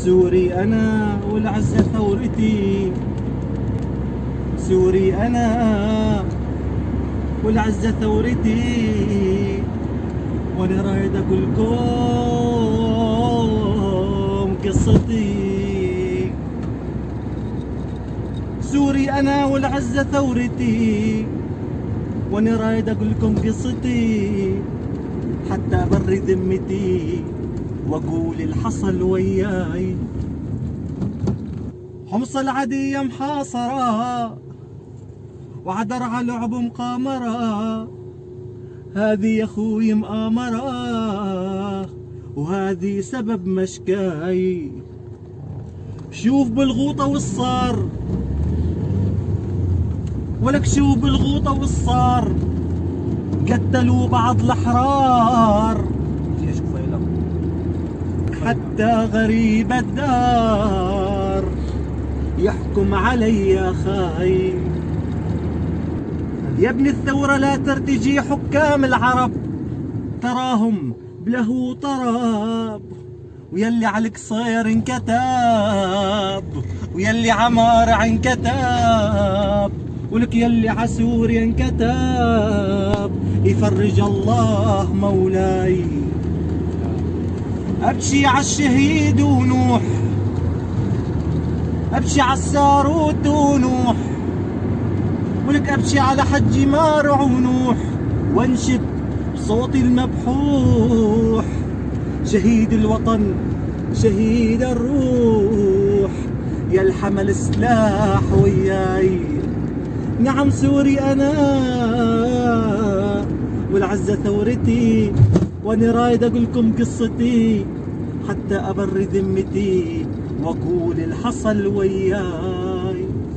سوري أنا والعزة ثورتي، سوري أنا والعزة ثورتي، وأنا رايد أقولكم قصتي. سوري أنا والعزة ثورتي، وأنا رايد أقولكم قصتي، حتى أبري ذمتي وأقول الحصل وياي. حمص العدية محاصرة وعدرعة لعب مقامرة، هذه يا خوي مآمرة وهذه سبب مشكاي. شوف بالغوطة والصار، ولك شوف بالغوطة والصار، قتلوا بعض الأحرار، حتى غريب الدار يحكم علي يا خاي. يا ابن الثورة لا ترتجي حكام العرب، تراهم بله طراب، ويلي عليك صير انكتاب، ويلي عمار انكتاب، ولك يلي عسوريا انكتاب، يفرج الله مولاي. ابشي عالشهيد ونوح، ابشي عالساروت ونوح، ولك ابشي على حج مارع ونوح، وانشد بصوتي المبحوح. شهيد الوطن شهيد الروح، يا الحمل سلاح وياي. نعم سوري انا والعزة ثورتي، وانا رايد اقولكم قصتي، حتى ابري ذمتي واقول الحصل وياي.